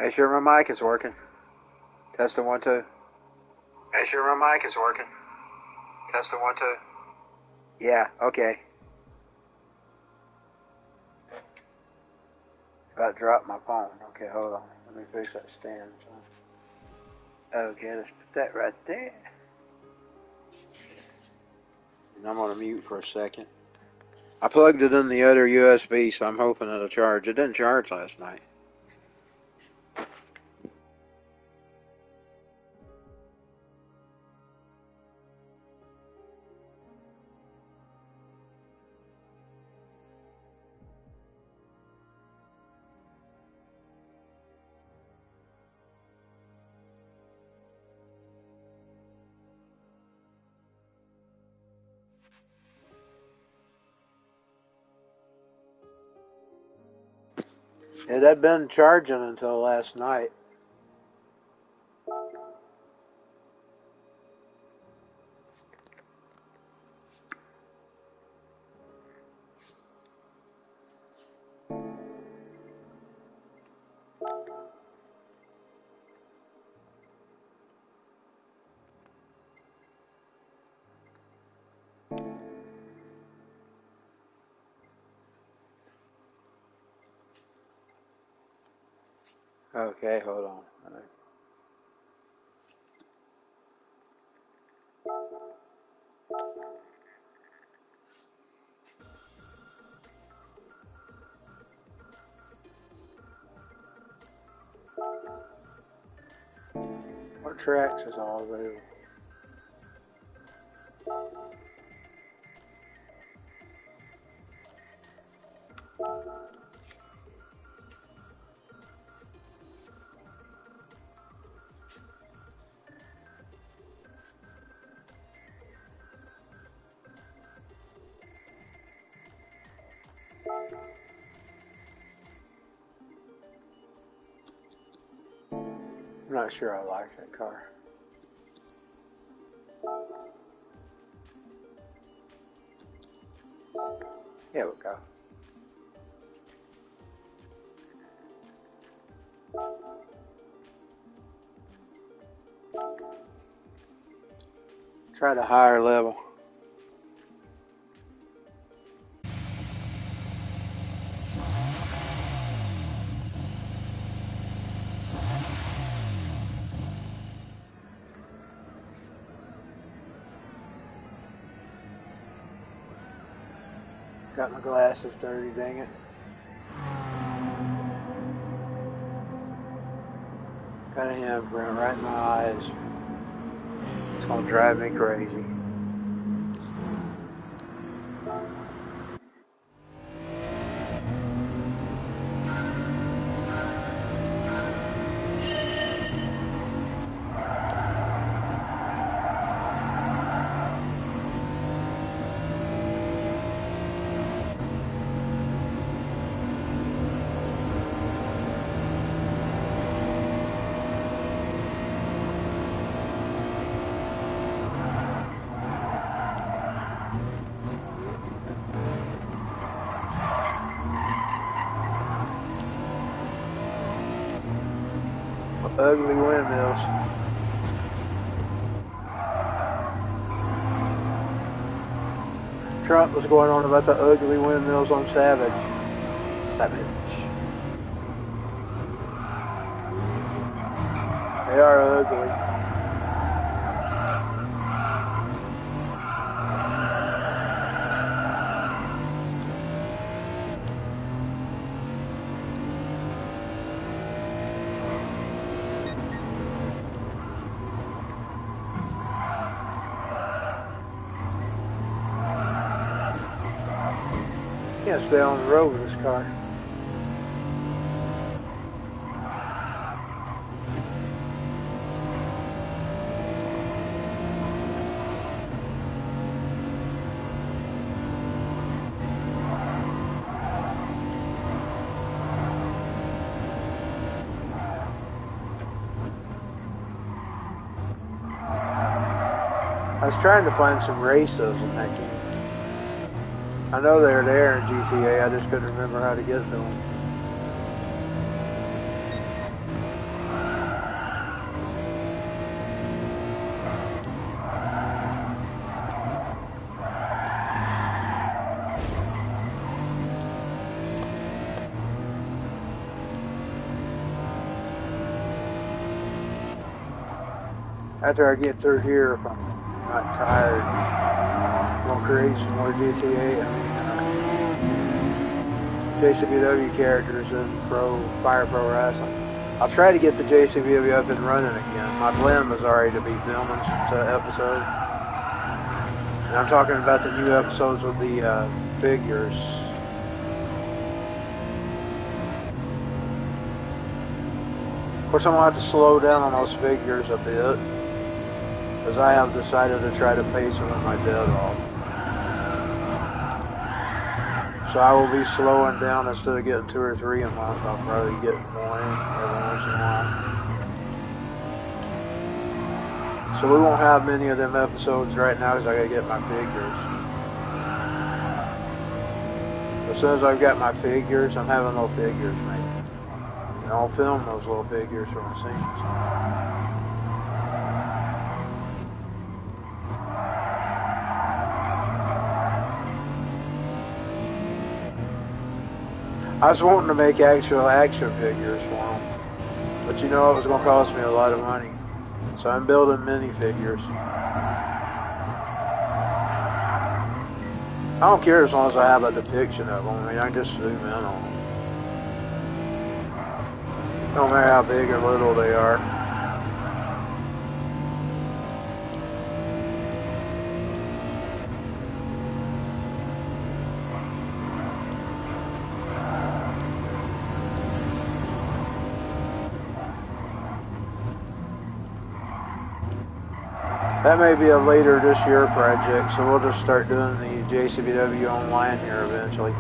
Make sure my mic is working. Testing 1, 2. Make sure my mic is working. Testing 1, 2. Yeah, okay. About dropped my phone. Okay, hold on. Let me fix that stand. Okay, let's put that right there. And I'm gonna mute for a second. I plugged it in the other USB, so I'm hoping it'll charge. It didn't charge last night. It had been charging until last night. Okay, hold on. What tracks is all available? I'm not sure I like that car. Here we go. Try the higher level. Got my glasses dirty, dang it. Got a handprint right in my eyes. It's gonna drive me crazy. Ugly windmills. Trump was going on about the ugly windmills on Savage. They are ugly. Can't stay on the road with this car. I was trying to find some races in that game. I know they're there in GTA, I just couldn't remember how to get to them. After I get through here, if I'm not tired, I'm going to create some more JCBW characters in Fire Pro Wrestling. I'll try to get the JCBW up and running again. My blend was already to be filming some episode. And I'm talking about the new episodes with the figures. Of course, I'm going to have to slow down on those figures a bit, because I have decided to try to pace them with my dead off. So I will be slowing down. Instead of getting 2 or 3 a month, I'll probably get more in every once in a while. So we won't have many of them episodes right now because I gotta get my figures. As soon as I've got my figures, I'm having little figures made. And I'll film those little figures from the scenes. I was wanting to make actual action figures for them, but you know it was going to cost me a lot of money. So I'm building minifigures. I don't care as long as I have a depiction of them. I mean, I can just zoom in on them. No matter how big or little they are. That may be a later this year project, so we'll just start doing the JCBW online here eventually.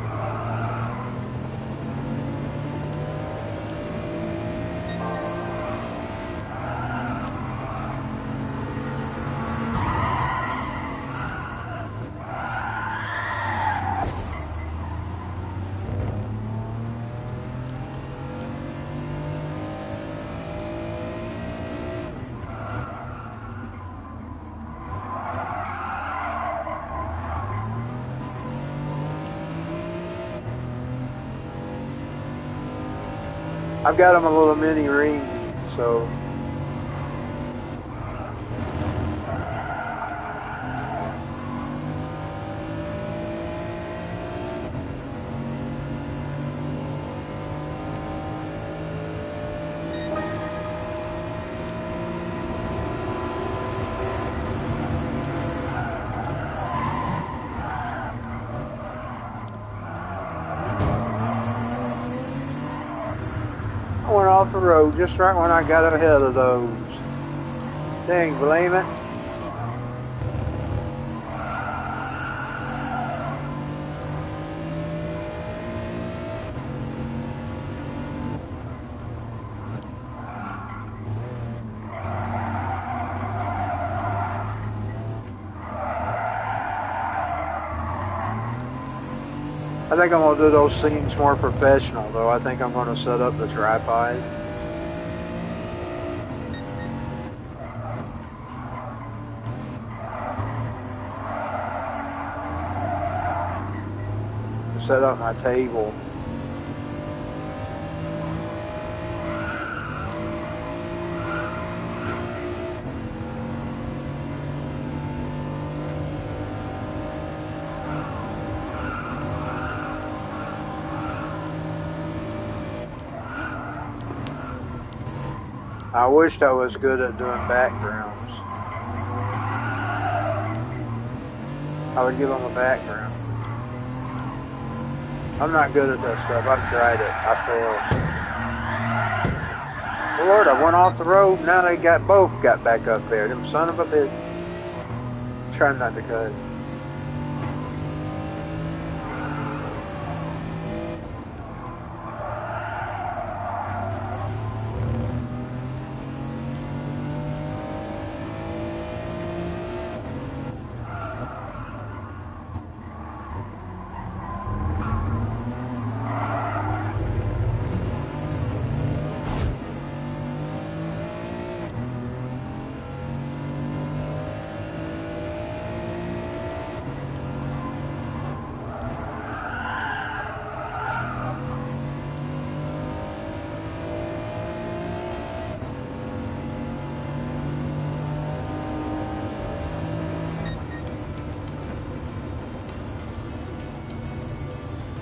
I've got them a little mini ring, so off the road just right when I got ahead of those. Dang, blame it. I think I'm going to do those scenes more professional, though. I think I'm going to set up the tripod. Set up my table. I wished I was good at doing backgrounds. I would give them a background. I'm not good at that stuff. I've tried it. I failed. Lord, I went off the road. Now they both got back up there. Them son of a bitch. Trying not to cuss.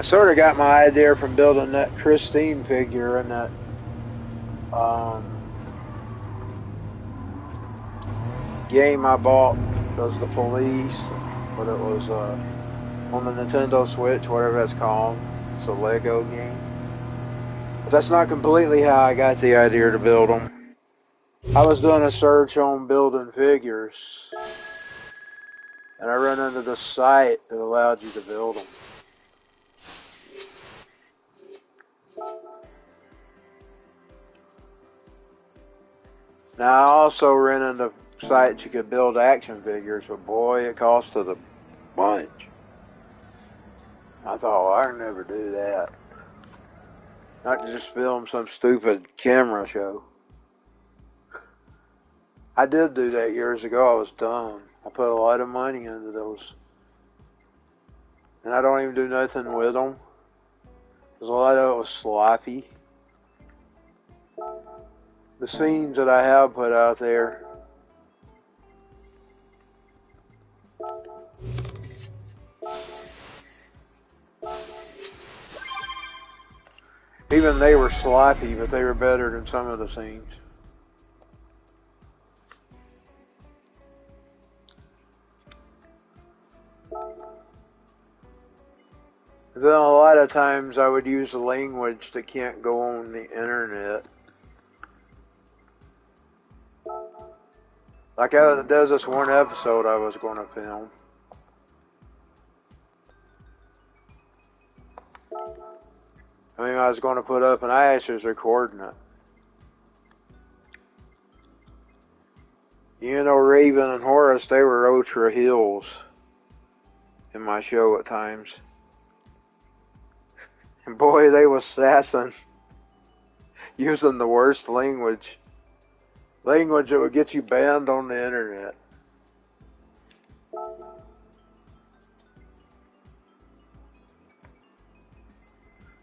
I sort of got my idea from building that Christine figure and that game I bought. Was the police, but it was on the Nintendo Switch, whatever that's called. It's a Lego game. But that's not completely how I got the idea to build them. I was doing a search on building figures, and I ran into the site that allowed you to build them. Now I also ran into sites you could build action figures, but boy, it costed a bunch. I thought, well, I can never do that. Not to just film some stupid camera show. I did do that years ago. I was dumb. I put a lot of money into those. And I don't even do nothing with them. Because a lot of it was sloppy. The scenes that I have put out there, even they were sloppy, but they were better than some of the scenes. Then a lot of times I would use a language that can't go on the internet. Like there's this one episode I was going to film. I mean, I was going to put up, and I actually was recording it. You know, Raven and Horace, they were ultra heels in my show at times. And boy, they was sassing, using the worst language. Language that would get you banned on the internet.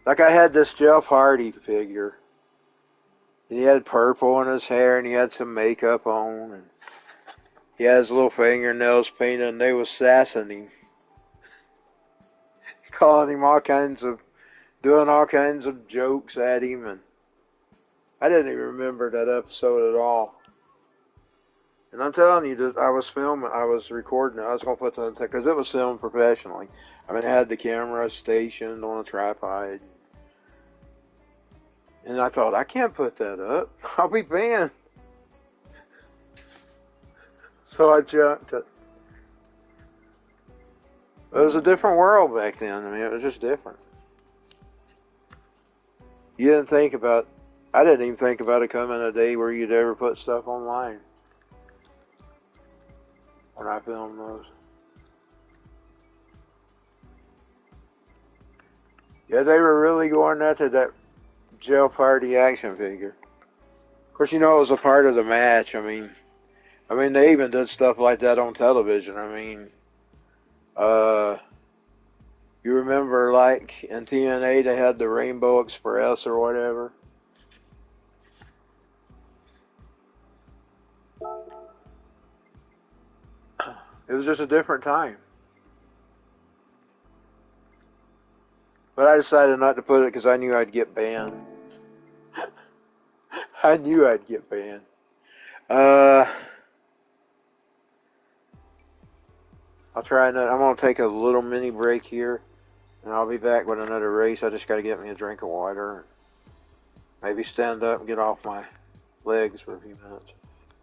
Like I had this Jeff Hardy figure. And he had purple in his hair and he had some makeup on. And he had his little fingernails painted and they was sassing him. Calling him all kinds of, doing all kinds of jokes at him. And I didn't even remember that episode at all. And I'm telling you, I was recording it. I was going to put that, because it was filmed professionally. I mean, I had the camera stationed on a tripod. And I thought, I can't put that up. I'll be banned. So I junked it. It was a different world back then. I mean, it was just different. I didn't even think about it coming a day where you'd ever put stuff online. When I filmed those. Yeah, they were really going after that Jeff Hardy action figure. Of course, you know, it was a part of the match. I mean, they even did stuff like that on television. I mean, you remember, like, in TNA, they had the Rainbow Express or whatever? It was just a different time. But I decided not to put it because I knew I'd get banned. I knew I'd get banned. I'll try another. I'm going to take a little mini break here. And I'll be back with another race. I just got to get me a drink of water. Maybe stand up and get off my legs for a few minutes.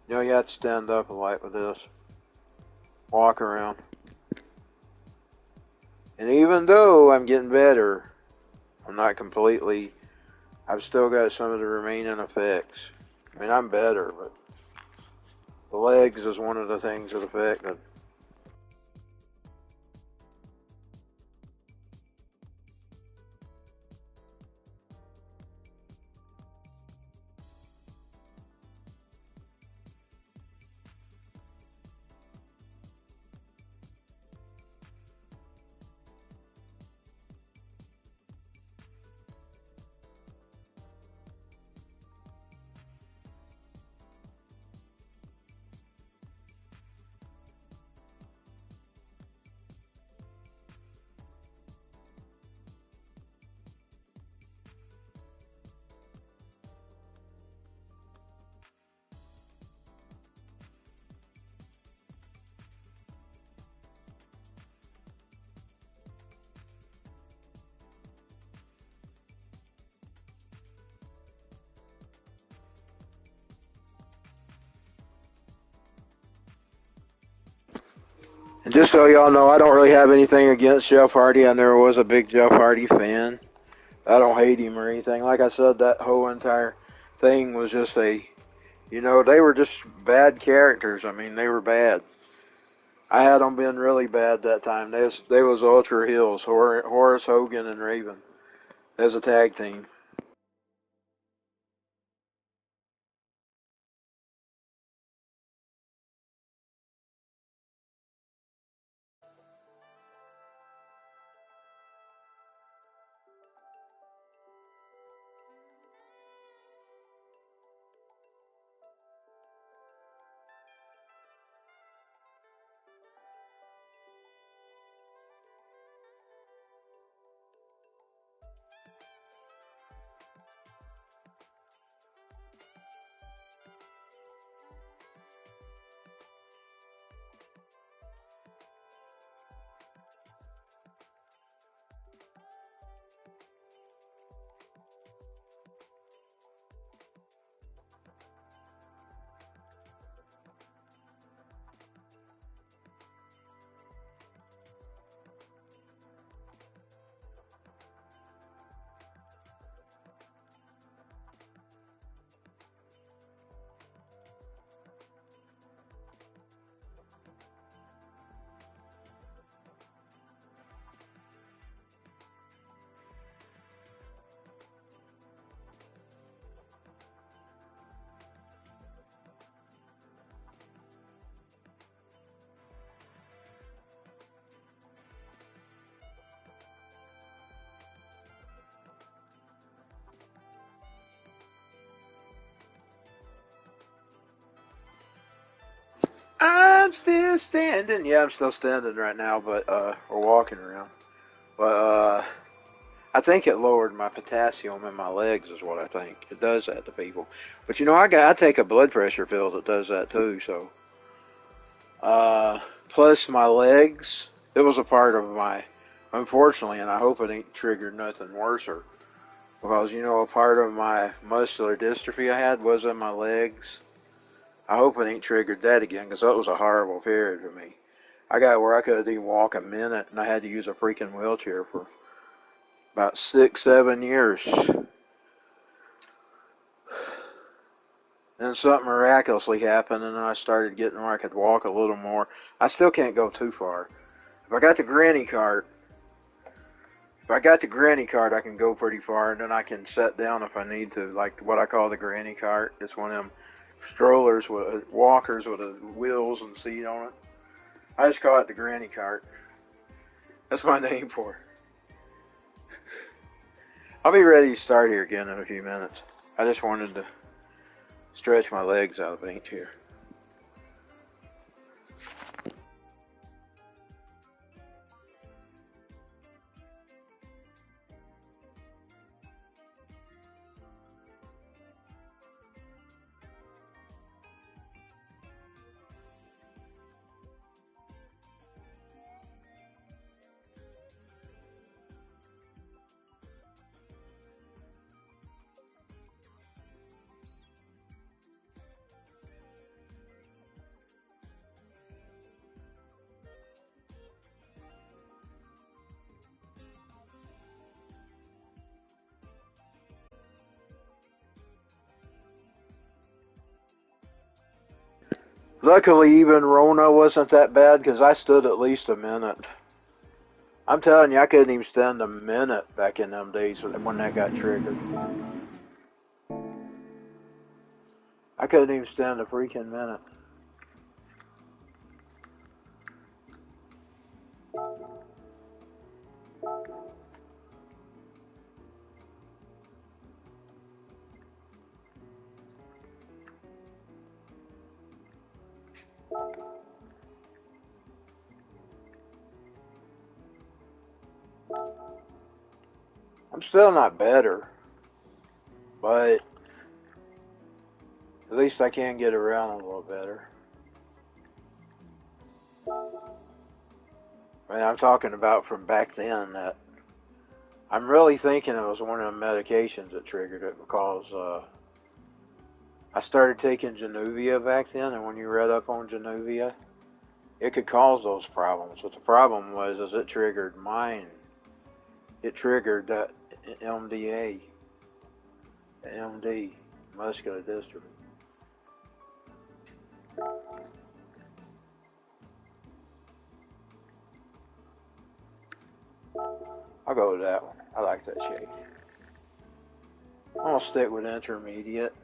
You know, you have to stand up a lot with this. Walk around. And even though I'm getting better, I'm not completely, I've still got some of the remaining effects. I mean, I'm better, but the legs is one of the things that affected. And just so y'all know, I don't really have anything against Jeff Hardy. I never was a big Jeff Hardy fan. I don't hate him or anything. Like I said, that whole entire thing was just they were just bad characters. I mean, they were bad. I had them being really bad that time. They was Ultra Hills, Horace Hogan and Raven as a tag team. I'm still standing. Yeah, I'm still standing right now, but or walking around. But I think it lowered my potassium in my legs, is what I think. It does that to people. But I take a blood pressure pill that does that too. So plus my legs, it was a part of my, unfortunately, and I hope it ain't triggered nothing worse. Because a part of my muscular dystrophy I had was in my legs. I hope it ain't triggered that again, because that was a horrible period for me. I got where I couldn't even walk a minute, and I had to use a freaking wheelchair for about 6, 7 years. Then something miraculously happened, and I started getting where I could walk a little more. I still can't go too far. If I got the granny cart, I can go pretty far, and then I can sit down if I need to, like what I call the granny cart. It's one of them strollers with walkers with wheels and seat on it. I just call it the granny cart. That's my name for it. I'll be ready to start here again in a few minutes. I just wanted to stretch my legs out of ink here. Luckily, even Rona wasn't that bad because I stood at least a minute. I'm telling you, I couldn't even stand a minute back in them days when that got triggered. I couldn't even stand a freaking minute. I'm still not better, but at least I can get around a little better. I mean, I'm talking about from back then. That I'm really thinking it was one of the medications that triggered it, because I started taking Januvia back then, and when you read up on Januvia, it could cause those problems. But the problem was, is it triggered mine. It triggered that MDA, the MD, muscular dystrophy. I'll go with that one. I like that shade. I'm gonna stick with intermediate.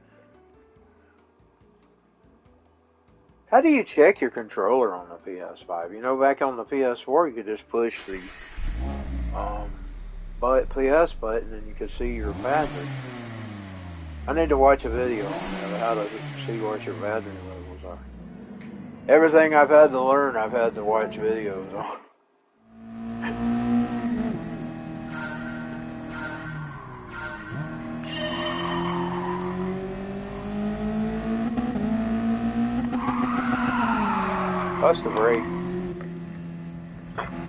How do you check your controller on the PS5? You know, back on the PS4, you could just push the PS button and you could see your battery. I need to watch a video on that, how to see what your battery levels are. Everything I've had to learn, I've had to watch videos on. That's the brake.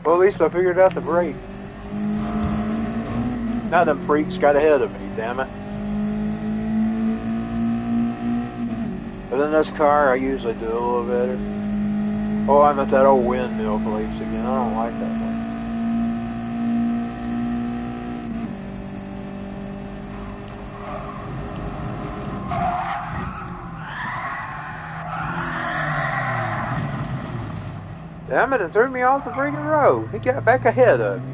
Well, at least I figured out the brake. Now them freaks got ahead of me, damn it. But in this car, I usually do a little better. Oh, I'm at that old windmill place again. I don't like that one. Damn it, and threw me off the freaking road. He got back ahead of me.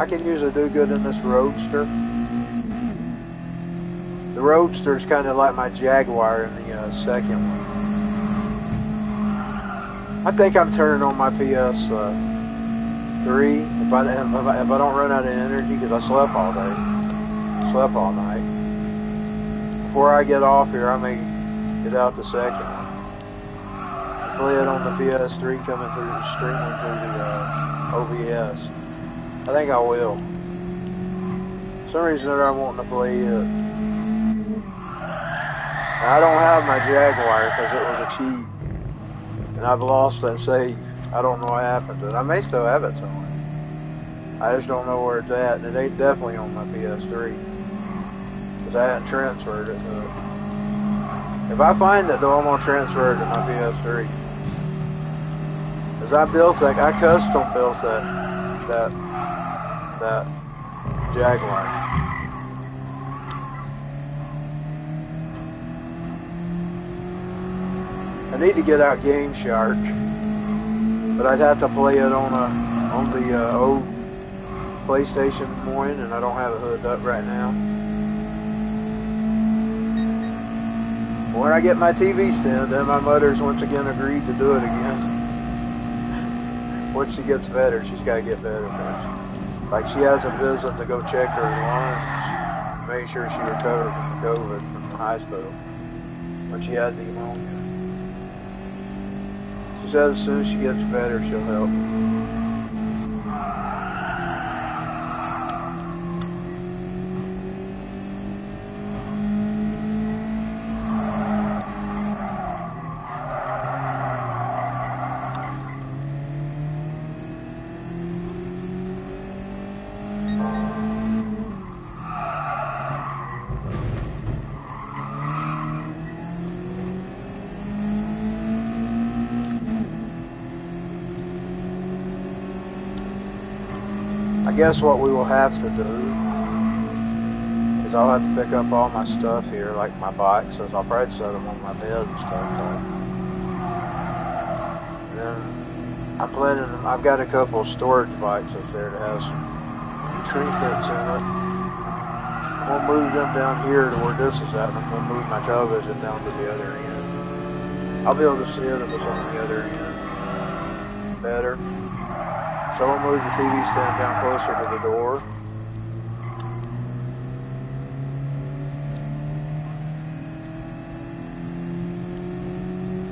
I can usually do good in this Roadster. The Roadster's kind of like my Jaguar in the second one. I think I'm turning on my PS3 if I don't run out of energy, because I slept all day, slept all night. Before I get off here, I may get out the second one. Play it on the PS3 coming through, streaming through the OBS. I think I will. For some reason I'm wanting to play it. I don't have my Jaguar because it was a cheat. And I've lost that save. I don't know what happened to it. I may still have it somewhere. I just don't know where it's at. And it ain't definitely on my PS3. Because I hadn't transferred it to it. If I find it though, I'm going to transfer it to my PS3. Because I custom built that Jaguar. I need to get out Game Shark, but I'd have to play it on the old PlayStation 1, and I don't have it hooked up right now. When I get my TV stand, then my mother's once again agreed to do it again. Once she gets better, she's got to get better first. Like she has a visit to go check her lungs, make sure she recovered from the COVID from the hospital when she had pneumonia. She says as soon as she gets better, she'll help. I guess what we will have to do is I'll have to pick up all my stuff here, like my boxes. I'll probably set them on my bed and stuff. And then I'm planning, I've got a couple of storage boxes there that have some trinkets in it. I'm going to move them down here to where this is at, and I'm going to move my television down to the other end. I'll be able to see it if it's on the other end better. So I'll move the TV stand down closer to the door.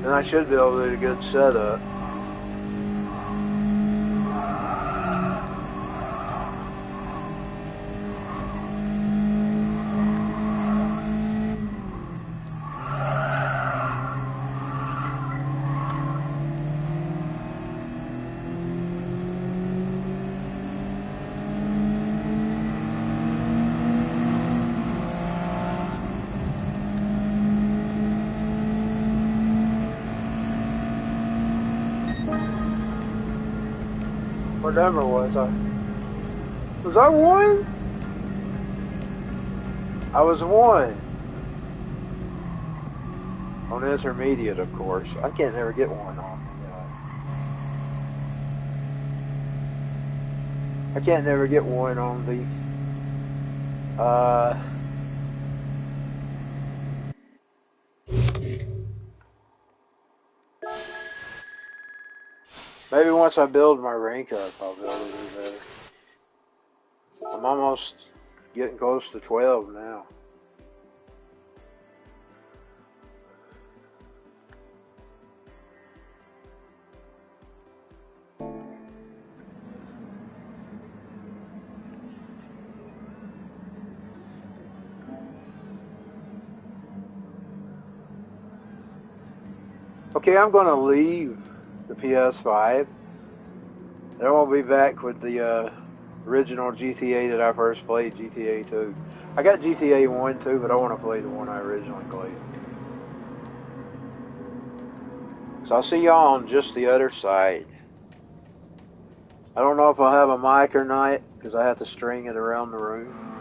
then I should be able to do a good setup. What number was I? Was I 1? I was 1. On intermediate, of course. I can't never get 1 on the, I can't never get 1 on the, maybe once I build my rank up, I'll be able to do better. I'm almost getting close to 12 now. Okay, I'm going to leave the PS5. And I won't be back with the original GTA that I first played, GTA 2. I got GTA 1 too, but I want to play the one I originally played. So I'll see y'all on just the other side. I don't know if I'll have a mic or not, because I have to string it around the room.